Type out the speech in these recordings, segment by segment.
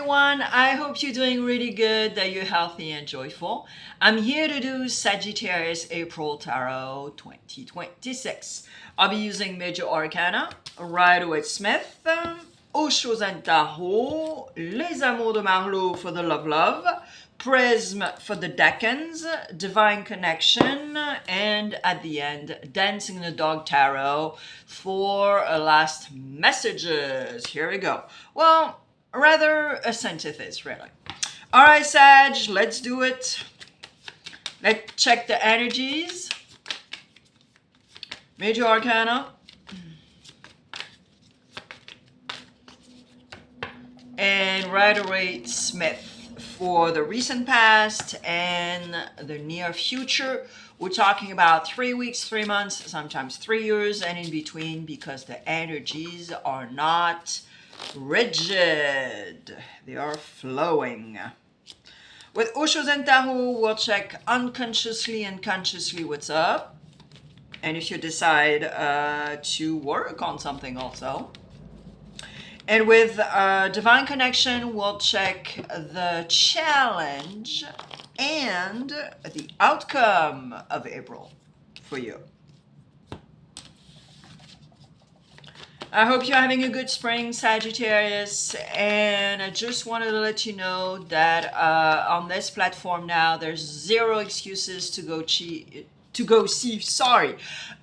everyone. I hope you're doing really good, that you're healthy and joyful. I'm here to do Sagittarius April Tarot 2026. I'll be using Major Arcana, Rider-Waite Smith, Osho and Tarot, Les Amours de Marlowe for the love, Prism for the Decans, Divine Connection, and at the end, Dancing the Dog Tarot for last messages. Here we go. Well, rather a synthesis, really. All right, Sag, let's do it. Let's check the energies. Major Arcana. And Rider-Waite Smith for the recent past and the near future. We're talking about 3 weeks, 3 months, sometimes 3 years, and in between, because the energies are not rigid. They are flowing. With Osho and Tarot, we'll check unconsciously and consciously what's up. And if you decide to work on something also. And with Divine Connection, we'll check the challenge and the outcome of April for you. I hope you're having a good spring, Sagittarius, and I just wanted to let you know that on this platform now, there's zero excuses to go see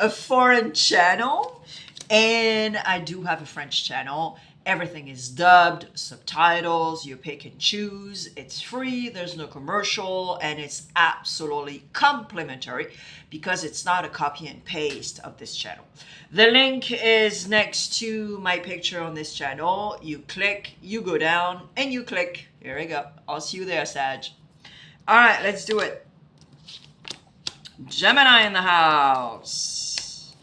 a foreign channel, and I do have a French channel. Everything is dubbed, subtitles, you pick and choose. It's free, there's no commercial, and it's absolutely complimentary because it's not a copy and paste of this channel. The link is next to my picture on this channel. You click, you go down, and you click. Here we go. I'll see you there, Sag. All right, let's do it. Gemini in the house.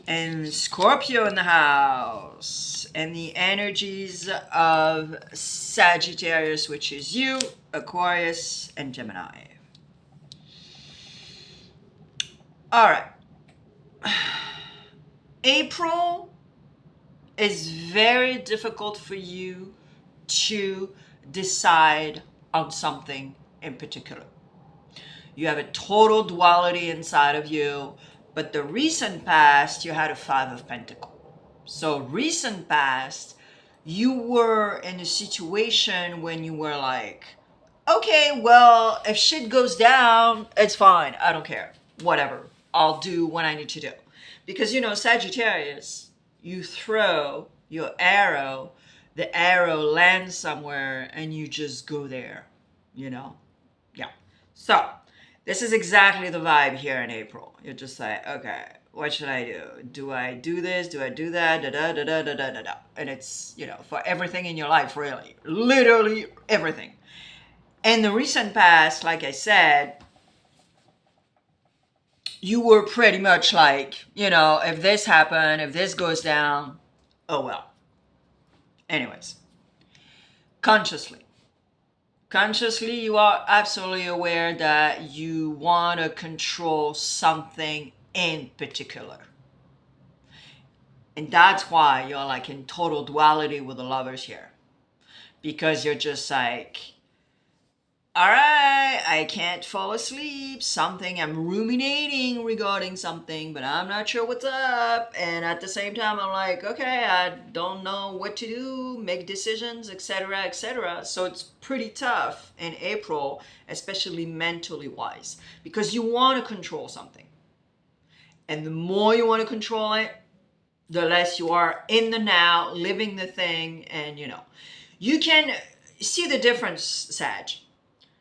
And Scorpio in the house. And the energies of Sagittarius, which is you, Aquarius, and Gemini. All right. April is very difficult for you to decide on something in particular. You have a total duality inside of you, but the recent past, you had a Five of Pentacles. So recent past, you were in a situation when you were like, okay, well, if shit goes down, it's fine. I don't care. Whatever. I'll do what I need to do. Because, you know, Sagittarius, you throw your arrow, the arrow lands somewhere, and you just go there, you know? Yeah. So this is exactly the vibe here in April. You're just like, okay, what should I do? Do I do this? Do I do that? Da da da da da da da da. And it's, you know, for everything in your life, really. Literally everything. In the recent past, like I said, you were pretty much like, you know, if this happened, if this goes down, oh well. Anyways, consciously. Consciously, you are absolutely aware that you want to control something in particular. And that's why you're like in total duality with the Lovers here. Because you're just like, all right, I can't fall asleep. I'm ruminating regarding something, but I'm not sure what's up. And at the same time, I'm like, okay, I don't know what to do, make decisions, etc., etc. So it's pretty tough in April, especially mentally wise, because you want to control something. And the more you want to control it, the less you are in the now, living the thing. And, you know, you can see the difference, Sag.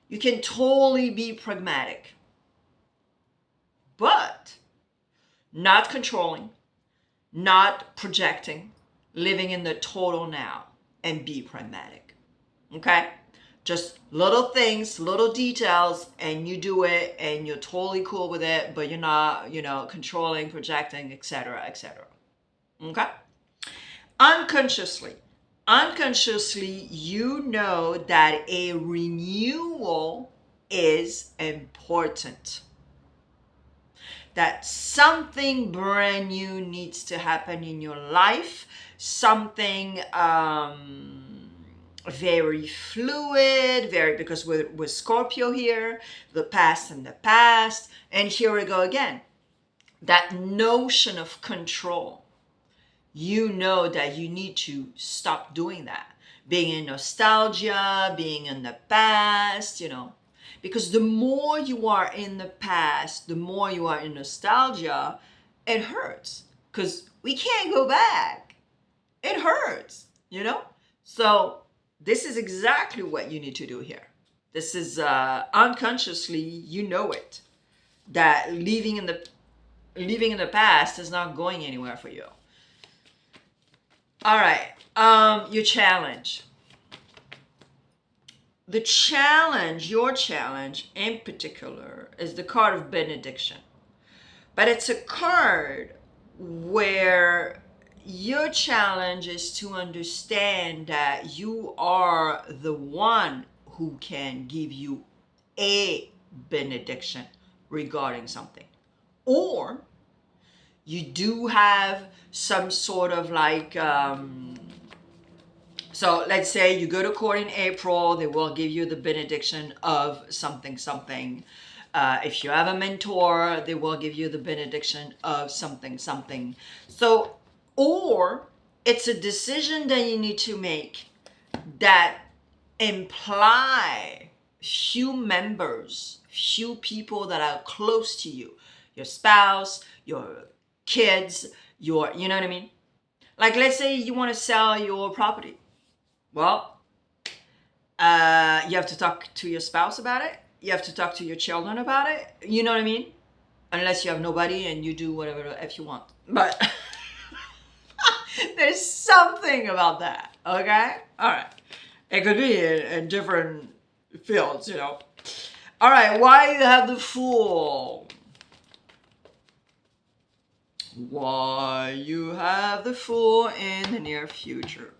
You can totally be pragmatic, but not controlling, not projecting, living in the total now, and be pragmatic, okay? Just little things, little details, and you do it, and you're totally cool with it, but you're not, you know, controlling, projecting, etc., etc., okay? Unconsciously, you know that a renewal is important. That something brand new needs to happen in your life. Something very fluid, very, because with Scorpio here, the past and the past. And here we go again. That notion of control. You know that you need to stop doing that. Being in nostalgia, being in the past, you know. Because the more you are in the past, the more you are in nostalgia, it hurts. Because we can't go back. It hurts, you know? So this is exactly what you need to do here. This is unconsciously, you know it. That living in the past is not going anywhere for you. All right, your challenge. The challenge, your challenge in particular, is the card of benediction. But it's a card where your challenge is to understand that you are the one who can give you a benediction regarding something. Or you do have some sort of like, so let's say you go to court in April, they will give you the benediction of something, something. If you have a mentor, they will give you the benediction of something, something. So, or it's a decision that you need to make that imply few members, few people that are close to you, your spouse, your kids, your, you know what I mean? Like, let's say you want to sell your property. Well, you have to talk to your spouse about it. You have to talk to your children about it. You know what I mean? Unless you have nobody and you do whatever the F you want. But there's something about that, okay? All right. It could be in different fields, you know. All right, why you have the Fool? Why you have the Fool in the near future?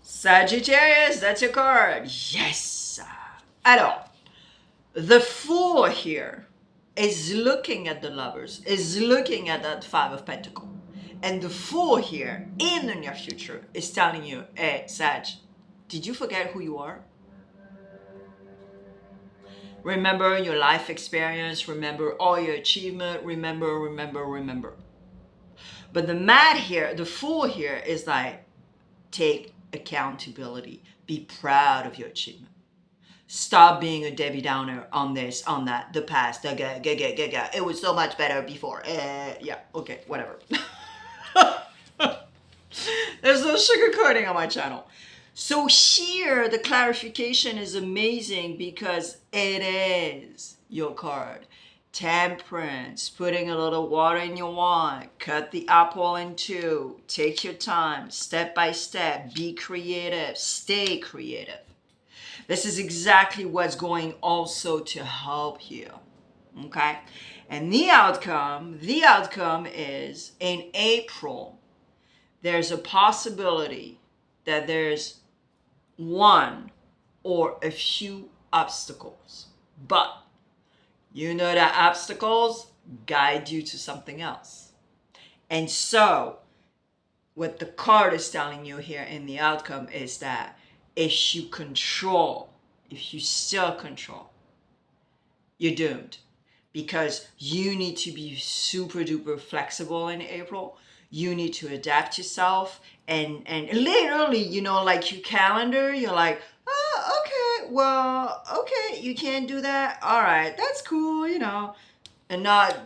Sagittarius, that's your card. Yes. Alors, the Fool here is looking at the Lovers, is looking at that Five of Pentacles. And the Fool here in the near future is telling you, hey, Sag, did you forget who you are? Remember your life experience, remember all your achievement, remember. But the mad here, the Fool here is like, take accountability. Be proud of your achievement. Stop being a Debbie Downer on this, on that, the past, it was so much better before. Yeah, okay, whatever. There's no sugarcoating on my channel. So here, the clarification is amazing because it is your card. Temperance, putting a little water in your wine, cut the apple in two, take your time, step by step, be creative, stay creative. This is exactly what's going also to help you, okay? And the outcome is in April, there's a possibility that there's one or a few obstacles, but you know that obstacles guide you to something else. And so what the card is telling you here in the outcome is that if you still control, you're doomed. Because you need to be super duper flexible in April. You need to adapt yourself. And literally, you know, like your calendar, you're like, oh, okay, well, okay, you can't do that. All right, that's cool, you know. And not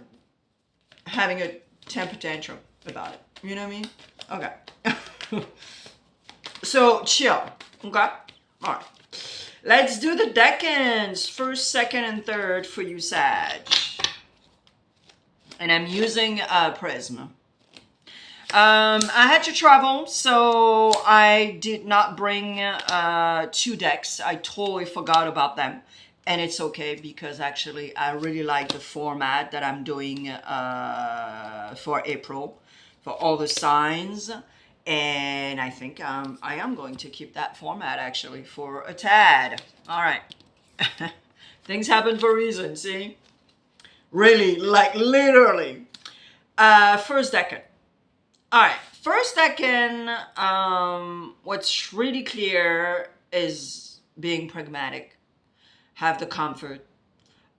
having a temper tantrum about it. You know what I mean? Okay. So chill, okay? All right. Let's do the decans, first, second, and third for you, Sag. And I'm using Prism. I had to travel, so I did not bring 2 decks. I totally forgot about them. And it's okay because actually I really like the format that I'm doing for April, for all the signs. And I think I am going to keep that format actually for a tad. All right. Things happen for a reason, see? Really, like literally. First decan. All right, first decan, what's really clear is being pragmatic, have the comfort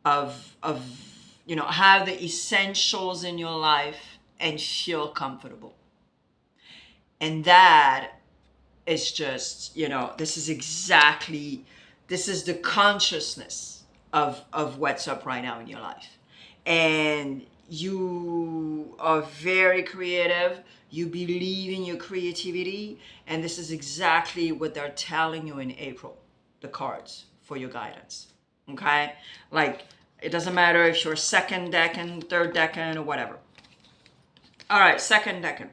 of have the essentials in your life and feel comfortable. And that is just, this is the consciousness of what's up right now in your life. And you are very creative, you believe in your creativity, and this is exactly what they're telling you in April, the cards for your guidance. Okay, like it doesn't matter if you're second decan, third decan, or whatever. All right, second decan.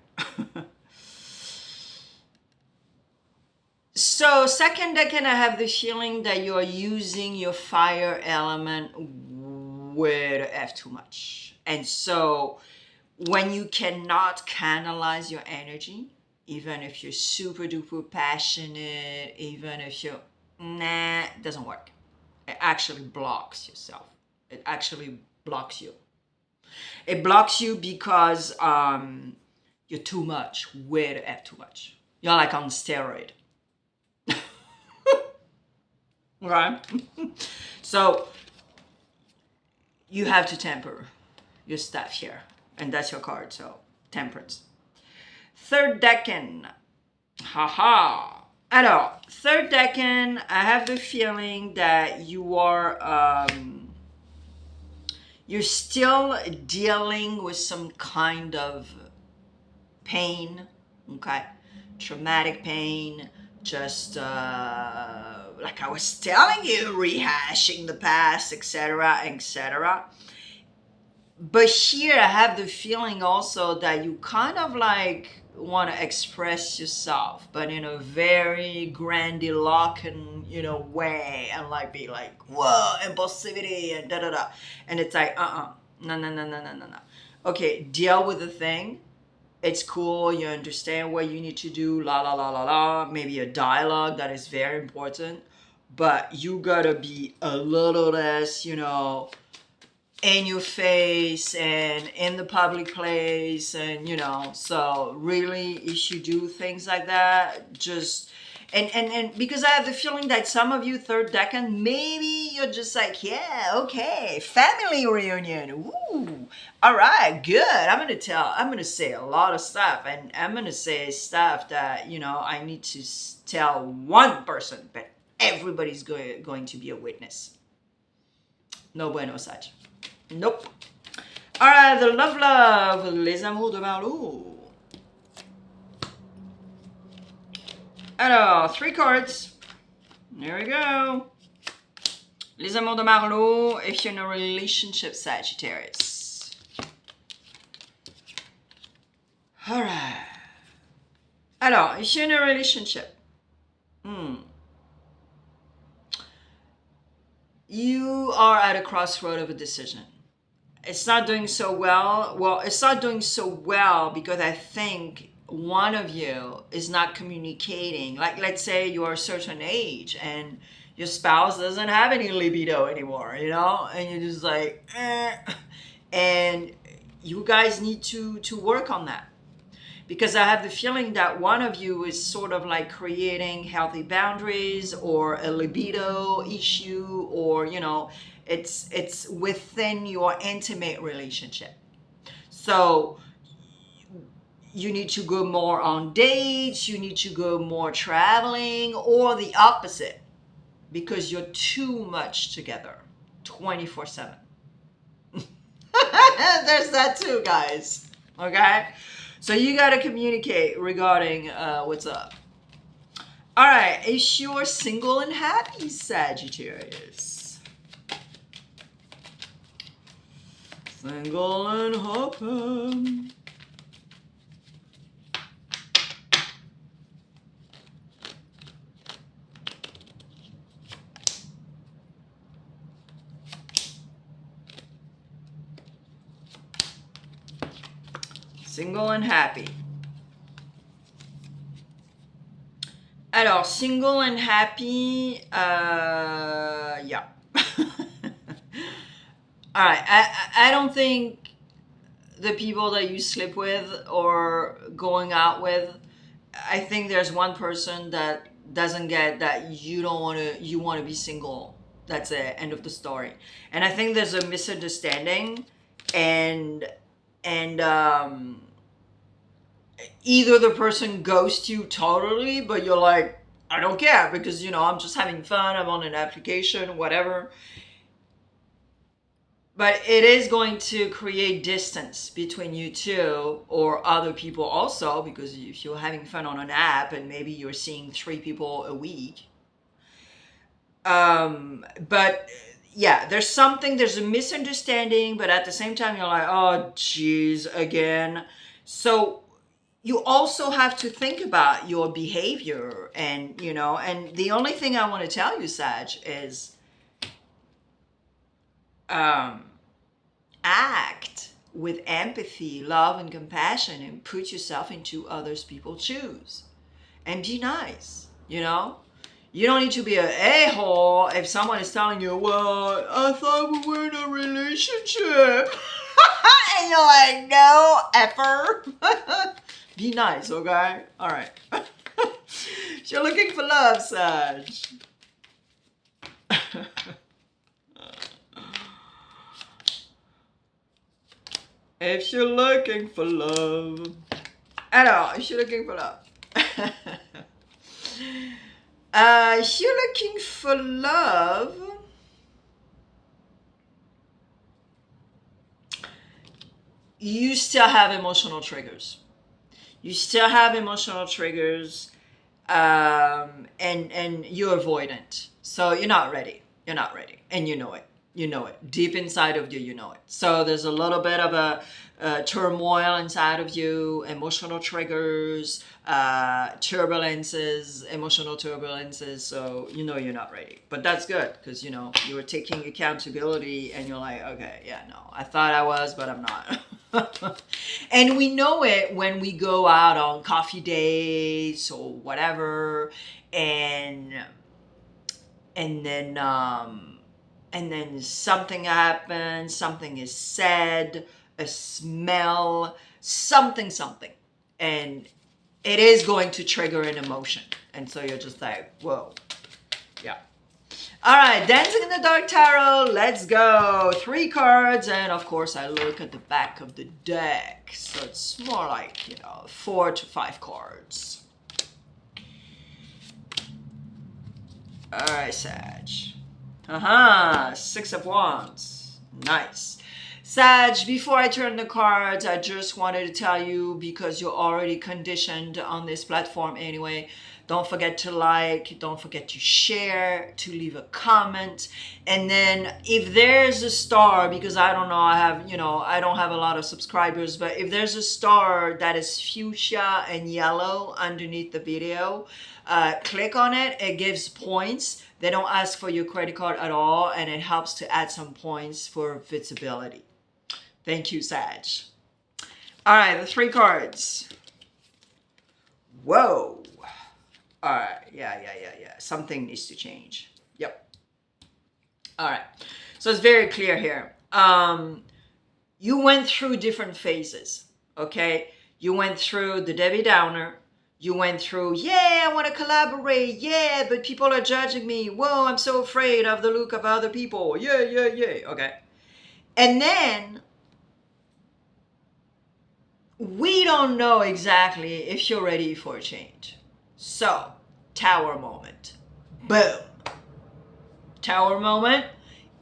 So second decan, I have the feeling that you're using your fire element way to F too much. And so when you cannot canalize your energy, even if you're super duper passionate, even if you're, it doesn't work. It actually blocks yourself. It actually blocks you. It blocks you because you're too much, way to F too much. You're like on steroid. Right? So you have to temper your stuff here. And that's your card, so temperance. Third decan. Haha. Alors, third decan, I have the feeling that you are, you're still dealing with some kind of pain, okay? Traumatic pain, just like I was telling you, rehashing the past, etc., etc. But here I have the feeling also that you kind of like want to express yourself, but in a very grandiloquent, way, and like be like, whoa, impulsivity and da da da. And it's like, no, no, no, no, no, no, no. Okay, deal with the thing. It's cool, you understand what you need to do, la la la la la, maybe a dialogue that is very important, but you gotta be a little less, in your face and in the public place, and so really if you do things like that, just and because I have the feeling that some of you third decan, maybe you're just like, yeah, okay, family reunion, ooh, all right, good, I'm gonna say a lot of stuff, and I'm gonna say stuff that I need to tell one person, but everybody's going to be a witness. No bueno, Saj. Nope. All right, the love, les amours de Marlou. Alors, 3 cards. There we go. Les amours de Marlou, if you're in a relationship, Sagittarius. All right. Alors, if you're in a relationship, you are at a crossroad of a decision. It's not doing so well. Well, it's not doing so well because I think one of you is not communicating. Like, let's say you're a certain age and your spouse doesn't have any libido anymore, and you're just like, and you guys need to work on that. Because I have the feeling that one of you is sort of like creating healthy boundaries, or a libido issue, or it's within your intimate relationship. So you need to go more on dates, you need to go more traveling, or the opposite, because you're too much together 24/7. There's that too, guys. Okay? So you got to communicate regarding what's up. All right, if you're single and happy, Sagittarius. Single and happy. Single and happy. Alors, single and happy, yeah. All right. I don't think the people that you sleep with or going out with, I think there's one person that doesn't get that you don't want to, you want to be single. That's it. End of the story. And I think there's a misunderstanding, and and either the person ghosts you totally, but you're like, I don't care because, you know, I'm just having fun. I'm on an application, whatever. But it is going to create distance between you two or other people also, because if you're having fun on an app and maybe you're seeing 3 people a week. But yeah, there's a misunderstanding, but at the same time, you're like, oh, geez, again. So you also have to think about your behavior, and, you know, and the only thing I want to tell you, Sag, is act with empathy, love, and compassion, and put yourself into others people's shoes, and be nice, you know? You don't need to be an a-hole if someone is telling you, well, I thought we were in a relationship. And you're like, no, effer. Be nice, okay? All right. If you're looking for love, Sag. If you're looking for love. Alors, if you're looking for love. If you're looking for love, you still have emotional triggers. You still have emotional triggers, and you're avoidant. So you're not ready. You're not ready. And you know it. You know it. Deep inside of you, you know it. So there's a little bit of a turmoil inside of you, emotional triggers, turbulences, emotional turbulences. So you know you're not ready. But that's good, because, you know, you're taking accountability and you're like, okay, yeah, no, I thought I was, but I'm not. And we know it when we go out on coffee dates or whatever, and then something happens, something is said, a smell, something, and it is going to trigger an emotion. And so you're just like, whoa, yeah. All right, Dancing in the Dark Tarot, let's go. 3 cards, and of course I look at the back of the deck. So it's more like, you know, 4 to 5 cards. All right, Sag. 6 of Wands. Nice. Sag, before I turn the cards, I just wanted to tell you, because you're already conditioned on this platform anyway, don't forget to like, don't forget to share, to leave a comment. And then if there's a star, because I don't know, I don't have a lot of subscribers, but if there's a star that is fuchsia and yellow underneath the video, click on it. It gives points. They don't ask for your credit card at all, and it helps to add some points for visibility. Thank you, Sag. All right, the 3 cards. Whoa. All right, yeah. Something needs to change. Yep. All right, so it's very clear here. You went through different phases, okay? You went through the Debbie Downer. You went through, yeah, I want to collaborate. Yeah, but people are judging me. Whoa, I'm so afraid of the look of other people. Yeah. Okay. And then we don't know exactly if you're ready for a change. So, tower moment. Boom. Tower moment.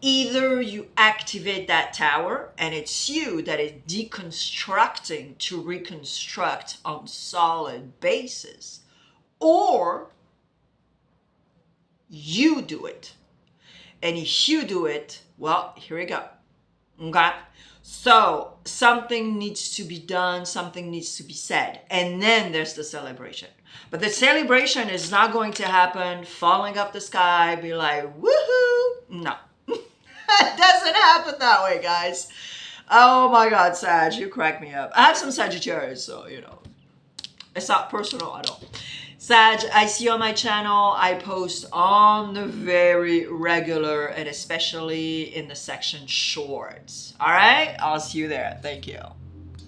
Either you activate that tower and it's you that is deconstructing to reconstruct on solid basis, or you do it. And if you do it, well, here we go. Okay? So something needs to be done, something needs to be said, and then there's the celebration. But the celebration is not going to happen falling off the sky, be like, woohoo! No. It doesn't happen that way, guys. Oh my God, Sag, you crack me up. I have some Sagittarius, so, you know, it's not personal at all. Sag, I see you on my channel. I post on the very regular and especially in the section shorts. All right, I'll see you there. Thank you.